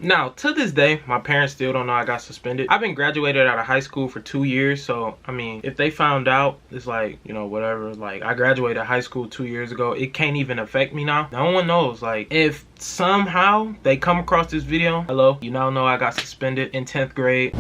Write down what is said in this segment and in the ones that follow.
Now, to this day, my parents still don't know I got suspended. I've been graduated out of high school for 2 years, so, I mean, if they found out, it's like, you know, whatever. Like, I graduated high school 2 years ago. It can't even affect me now. No one knows. Like, if somehow they come across this video, hello, you now know I got suspended in 10th grade.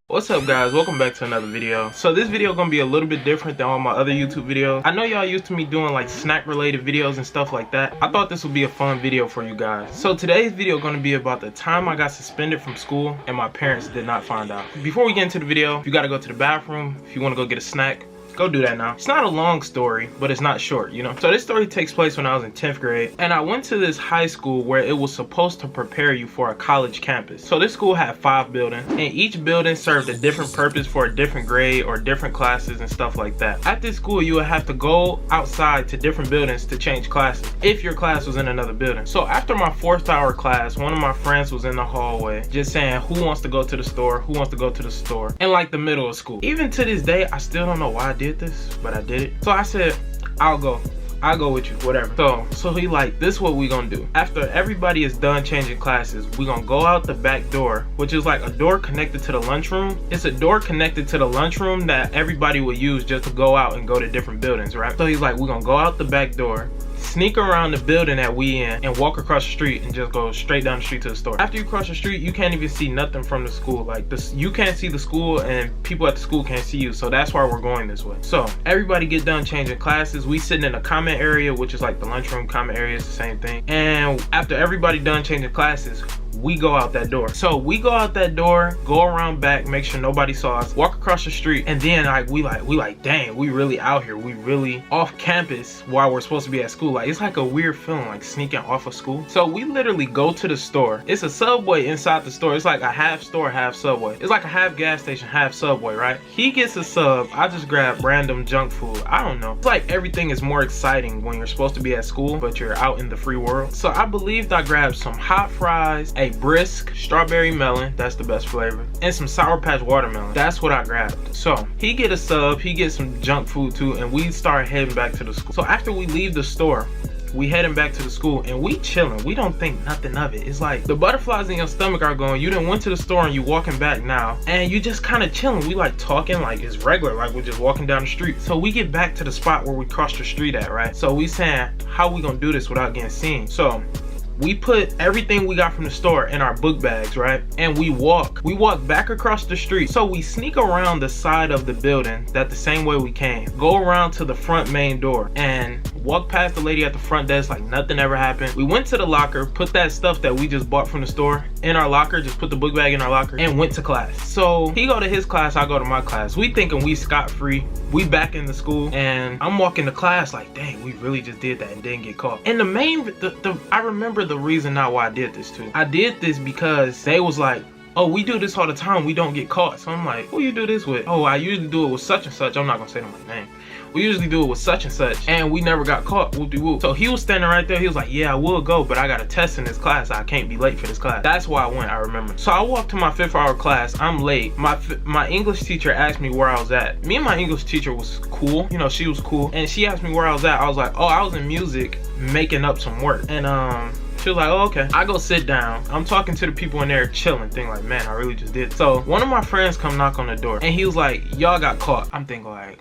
What's up, guys? Welcome back to another video. So this video gonna be a little bit different than all my other YouTube videos. I know y'all used to me doing like snack related videos and stuff like that. I thought this would be a fun video for you guys. So today's video gonna be about the time I got suspended from school and my parents did not find out. Before we get into the video, if you gotta go to the bathroom, if you want to go get a snack, go do that now. It's not a long story, but it's not short, you know? So this story takes place when I was in 10th grade, and I went to this high school where it was supposed to prepare you for a college campus. So this school had 5 buildings, and each building served a different purpose for a different grade or different classes and stuff like that. At this school, you would have to go outside to different buildings to change classes if your class was in another building. So after my 4th hour class, one of my friends was in the hallway just saying, who wants to go to the store? Who wants to go to the store? In like the middle of school. Even to this day, I still don't know why I did this, but I did it. So I said, I'll go with you, whatever. So he like, this is what we gonna do. After everybody is done changing classes, we gonna go out the back door, which is like a door connected to the lunchroom. It's a door connected to the lunchroom that everybody would use just to go out and go to different buildings, right? So he's like, we're gonna go out the back door, sneak around the building that we in, and walk across the street and just go straight down the street to the store. After you cross the street, you can't even see nothing from the school. Like this, you can't see the school and people at the school can't see you. So that's why we're going this way. So everybody get done changing classes. We sitting in a common area, which is like the lunchroom. Common area is the same thing. And after everybody done changing classes, we go out that door. So we go out that door, go around back, make sure nobody saw us, walk across the street, and then like we like, dang, we really out here. We really off campus while we're supposed to be at school. Like it's like a weird feeling, like sneaking off of school. So we literally go to the store. It's a Subway inside the store. It's like a half store, half Subway. It's like a half gas station, half Subway, right? He gets a sub. I just grab random junk food. I don't know. It's like everything is more exciting when you're supposed to be at school, but you're out in the free world. So I believed I grabbed some hot fries, a brisk strawberry melon, that's the best flavor, and some Sour Patch watermelon. That's what I grabbed. So he get a sub, he gets some junk food too, and we start heading back to the school. So after we leave the store, we heading back to the school and we chilling. We don't think nothing of it. It's like the butterflies in your stomach are going. You done went to the store and you walking back now, and you just kind of chilling. We like talking like it's regular, like we're just walking down the street. So we get back to the spot where we crossed the street at, right? So we saying, how we gonna do this without getting seen? So we put everything we got from the store in our book bags, right? And we walk back across the street. So we sneak around the side of the building that the same way we came, go around to the front main door and walk past the lady at the front desk like nothing ever happened. We went to the locker, put that stuff that we just bought from the store in our locker, just put the book bag in our locker, and went to class. So he go to his class, I go to my class. We thinking we scot-free. We back in the school, and I'm walking to class like, dang, we really just did that and didn't get caught. And I remember the reason now why I did this too. I did this because they was like, oh, we do this all the time, we don't get caught. So I'm like, who you do this with? Oh, I usually do it with such and such. I'm not gonna say my name. We usually do it with such and such, and we never got caught. Whoop-de-whoop. So he was standing right there. He was like, yeah, I will go, but I got a test in this class. I can't be late for this class. That's why I went, I remember. So I walked to my 5th hour class. I'm late. My English teacher asked me where I was at. Me and my English teacher was cool. You know, she was cool. And she asked me where I was at. I was like, oh, I was in music making up some work. And she was like, oh, okay. I go sit down. I'm talking to the people in there chilling, thinking like, man, I really just did. So one of my friends come knock on the door, and he was like, y'all got caught. I'm thinking like,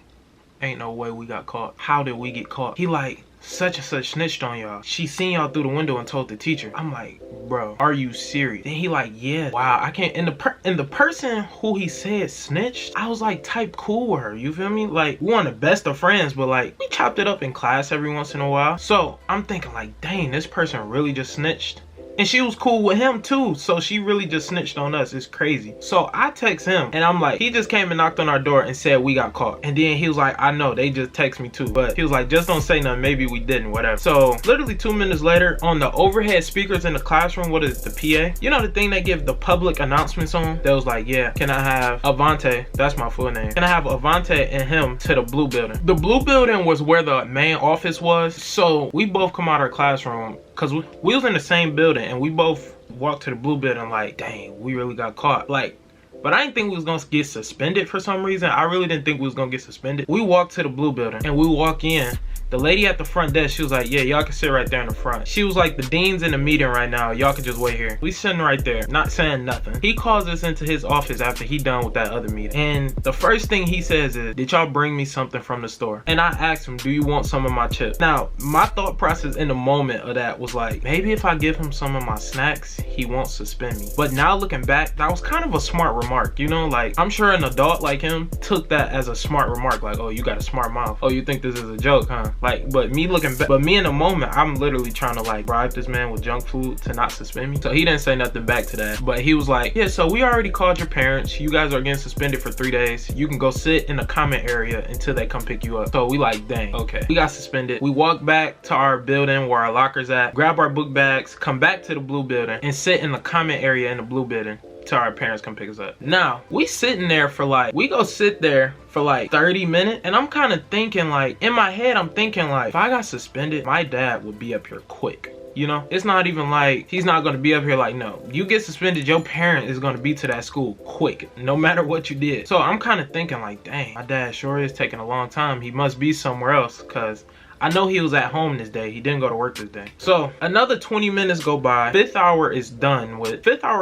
ain't no way we got caught. How did we get caught? He like, such and such snitched on y'all. She seen y'all through the window and told the teacher. I'm like, bro, are you serious? Then he like, yeah. Wow, I can't. And the person who he said snitched, I was like type cool with her. You feel me? Like we weren't the best of friends, but like we chopped it up in class every once in a while. So I'm thinking like, dang, this person really just snitched. And she was cool with him too, so she really just snitched on us. It's crazy. So I text him and I'm like, he just came and knocked on our door and said we got caught. And then he was like, I know, they just text me too. But he was like, just don't say nothing, maybe we didn't, whatever. So literally 2 minutes later, on the overhead speakers in the classroom, what is it, the PA? You know the thing they give the public announcements on? That was like, yeah, can I have Avante, that's my full name, can I have Avante and him to the blue building? The blue building was where the main office was. So we both come out of our classroom, because we was in the same building, and we both walked to the blue building like, dang, we really got caught. Like, but I didn't think we was gonna get suspended for some reason. I really didn't think we was gonna get suspended. We walked to the blue building, and we walk in. The lady at the front desk, she was like, yeah, y'all can sit right there in the front. She was like, the dean's in the meeting right now. Y'all can just wait here. We sitting right there, not saying nothing. He calls us into his office after he done with that other meeting. And the first thing he says is, did y'all bring me something from the store? And I asked him, do you want some of my chips? Now, my thought process in the moment of that was like, maybe if I give him some of my snacks, he won't suspend me. But now looking back, that was kind of a smart remark, you know? Like, I'm sure an adult like him took that as a smart remark. Like, oh, you got a smart mouth. Oh, you think this is a joke, huh? Like, but me in the moment, I'm literally trying to like bribe this man with junk food to not suspend me. So he didn't say nothing back to that. But he was like, yeah, so we already called your parents. You guys are getting suspended for 3 days. You can go sit in the comment area until they come pick you up. So we like, dang, okay. We got suspended. We walked back to our building where our lockers at, grab our book bags, come back to the blue building, and sit in the comment area in the blue building till our parents come pick us up. Now, we sitting there for like, we go sit there for like 30 minutes, and I'm kind of thinking like, in my head, I'm thinking like, if I got suspended, my dad would be up here quick. You know, it's not even like he's not going to be up here like, no, you get suspended, your parent is going to be to that school quick, no matter what you did. So I'm kind of thinking like, dang, my dad sure is taking a long time. He must be somewhere else, because I know he was at home this day. He didn't go to work this day. So another 20 minutes go by. Fifth hour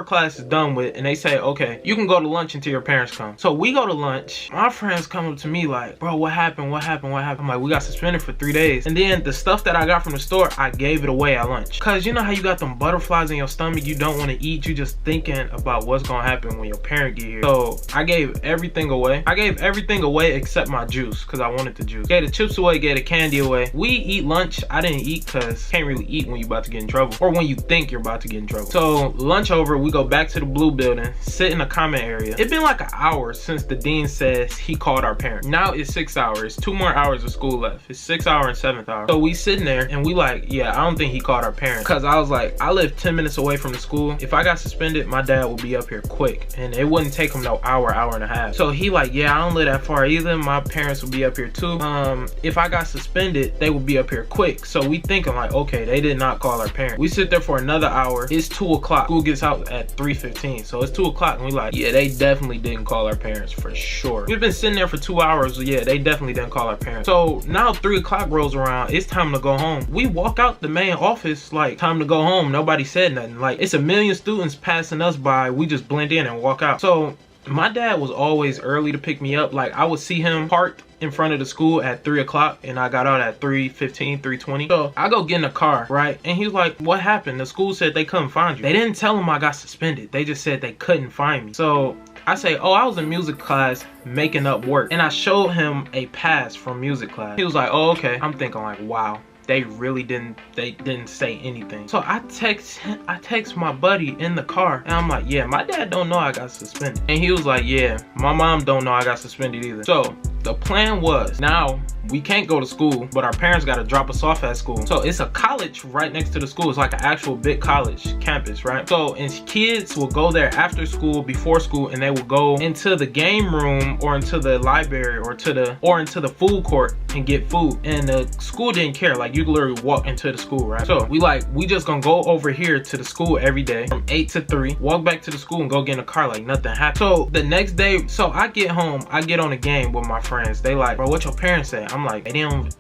class is done with, and they say, okay, you can go to lunch until your parents come. So we go to lunch. My friends come up to me like, bro, what happened? What happened? What happened? I'm like, we got suspended for 3 days. And then the stuff that I got from the store, I gave it away at lunch. Cause you know how you got them butterflies in your stomach you don't want to eat? You just thinking about what's gonna happen when your parent get here. So I gave everything away. I gave everything away except my juice, cause I wanted the juice. Gave the chips away, gave the candy away. We eat lunch. I didn't eat because can't really eat when you're about to get in trouble, or when you think you're about to get in trouble. So lunch over, we go back to the blue building, sit in the comment area. It's been like an hour since the dean says he called our parents. Now it's 6 hours. 2 more hours of school left. It's 6 hour and 7th hour. So we sitting there and we like, yeah, I don't think he called our parents, because I was like, I live 10 minutes away from the school. If I got suspended, my dad would be up here quick, and it wouldn't take him no hour and a half. So he like, yeah, I don't live that far either. My parents would be up here too. If I got suspended, they would be up here quick. So we thinking like, okay, they did not call our parents. We sit there for another hour. It's 2 o'clock. School gets out at 3:15. So it's 2 o'clock, and we like, yeah, they definitely didn't call our parents for sure. We've been sitting there for 2 hours. Yeah, they definitely didn't call our parents. So now 3 o'clock rolls around. It's time to go home. We walk out the main office like, time to go home. Nobody said nothing. Like, it's a million students passing us by. We just blend in and walk out. So my dad was always early to pick me up. Like, I would see him parked in front of the school at 3 o'clock, and I got out at 3:15, 3:20. So I go get in the car, right? And he was like, what happened? The school said they couldn't find you. They didn't tell him I got suspended. They just said they couldn't find me. So I say, oh, I was in music class making up work. And I showed him a pass from music class. He was like, oh, okay. I'm thinking like, wow. They really didn't say anything. So I text my buddy in the car, and I'm like, yeah, my dad don't know I got suspended. And he was like, yeah, my mom don't know I got suspended either. So the plan was, now we can't go to school, but our parents got to drop us off at school. So it's a college right next to the school. It's like an actual big college campus, right? So, and kids will go there after school, before school, and they will go into the game room or into the library or into the food court and get food. And the school didn't care. Like, you could literally walk into the school, right? So we just gonna go over here to the school every day from 8 to 3, walk back to the school and go get in the car like nothing happened. So the next day, so I get home, I get on the game with my friends. They like, bro, what your parents say? I'm like, they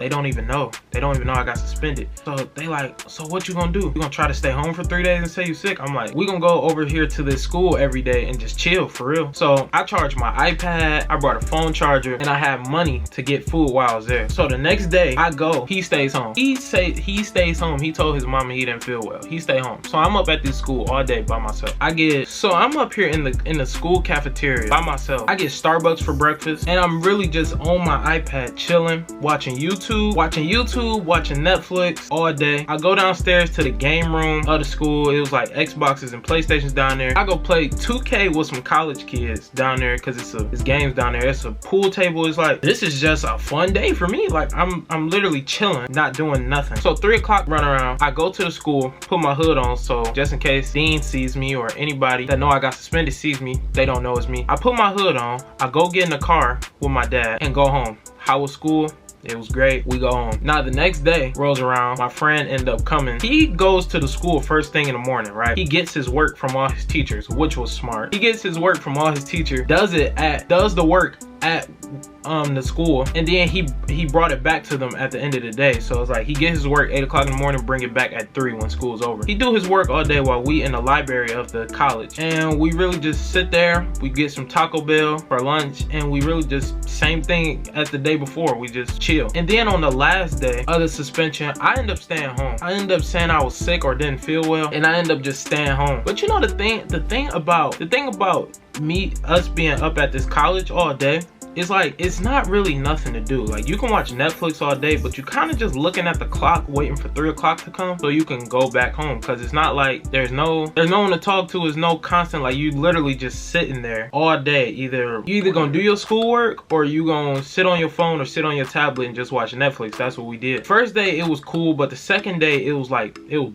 don't even know. They don't even know I got suspended. So they like, so what you gonna do? You gonna try to stay home for 3 days and say you sick? I'm like, we gonna go over here to this school every day and just chill for real. So I charged my iPad, I brought a phone charger, and I had money to get food while I was there. So the next day I go, he stays home. He stays home. He told his mama he didn't feel well. He stayed home. So I'm up at this school all day by myself. So I'm up here in the school cafeteria by myself. I get Starbucks for breakfast, and I'm really just on my iPad chilling, watching YouTube, watching Netflix all day. I go downstairs to the game room of the school. It was like Xboxes and PlayStations down there. I go play 2K with some college kids down there, because it's games down there. It's a pool table. It's like, this is just a fun day for me. Like, I'm literally chilling, not doing nothing. So 3 o'clock run around, I go to the school, put my hood on, so just in case Dean sees me or anybody that know I got suspended sees me, they don't know it's me. I put my hood on, I go get in the car with my dad and go home. How was school? It was great. We go home. Now the next day rolls around, my friend ended up coming. He goes to the school first thing in the morning, right? He gets his work from all his teachers, which was smart. He gets his work from all his teachers, does the work at the school, and then he brought it back to them at the end of the day. So it's like he get his work 8 o'clock in the morning, bring it back at 3 when school's over. He do his work all day while we in the library of the college, and we really just sit there. We get some Taco Bell for lunch, and we really just same thing as the day before. We just chill. And then on the last day of the suspension, I end up staying home. I ended up saying I was sick or didn't feel well, and I ended up just staying home. But you know, the thing about us being up at this college all day, it's like, it's not really nothing to do. Like, you can watch Netflix all day, but you kind of just looking at the clock waiting for 3 o'clock to come so you can go back home, because it's not like there's no one to talk to. There's no constant, like, you literally just sitting there all day. You either gonna do your schoolwork, or you gonna sit on your phone or sit on your tablet and just watch Netflix. That's what we did. First day it was cool, but the second day it was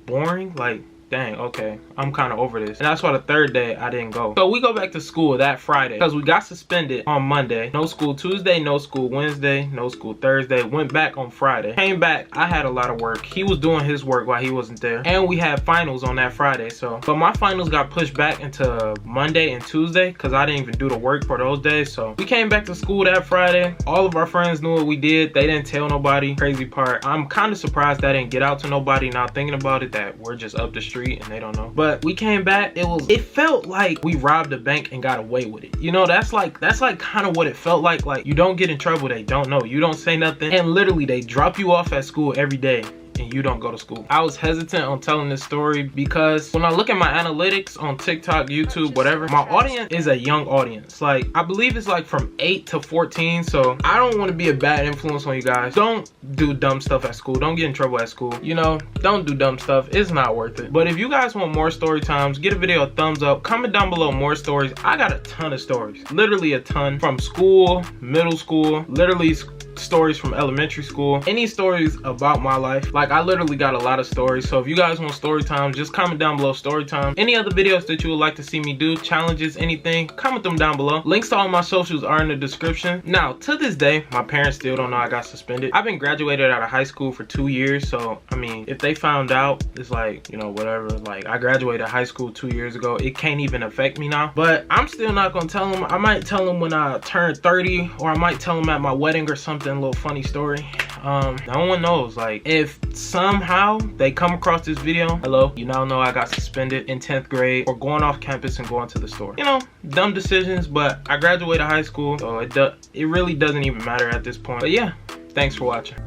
boring. Like, dang, okay, I'm kind of over this. And that's why the third day I didn't go. So we go back to school that Friday because we got suspended on Monday. No school Tuesday, no school Wednesday, no school Thursday. Went back on Friday. Came back, I had a lot of work. He was doing his work while he wasn't there. And we had finals on that Friday. But my finals got pushed back into Monday and Tuesday because I didn't even do the work for those days. So we came back to school that Friday. All of our friends knew what we did. They didn't tell nobody. Crazy part, I'm kind of surprised that didn't get out to nobody. Now thinking about it, that we're just up the street and they don't know. But we came back, it felt like we robbed a bank and got away with it. You know, that's like kind of what it felt like. Like, you don't get in trouble, they don't know, you don't say nothing, and literally they drop you off at school every day and you don't go to school. I was hesitant on telling this story because when I look at my analytics on TikTok, YouTube, whatever, my audience is a young audience. Like, I believe it's like from 8 to 14. So I don't want to be a bad influence on you guys. Don't do dumb stuff at school. Don't get in trouble at school. You know, don't do dumb stuff. It's not worth it. But if you guys want more story times, give a video a thumbs up. Comment down below more stories. I got a ton of stories, literally a ton, from school, middle school, literally stories from elementary school, any stories about my life. Like, I literally got a lot of stories. So if you guys want story time, just comment down below story time. Any other videos that you would like to see me do, challenges, anything, comment them down below. Links to all my socials are in the description. Now, to this day, my parents still don't know I got suspended. I've been graduated out of high school for 2 years, so I mean, if they found out, it's like, you know, whatever. Like, I graduated high school 2 years ago. It can't even affect me now. But I'm still not gonna tell them. I might tell them when I turn 30, or I might tell them at my wedding or something. A little funny story. No one knows. Like, if somehow they come across this video, hello, you now know I got suspended in 10th grade for going off campus and going to the store. You know, dumb decisions, but I graduated high school, so it really doesn't even matter at this point. But yeah, thanks for watching.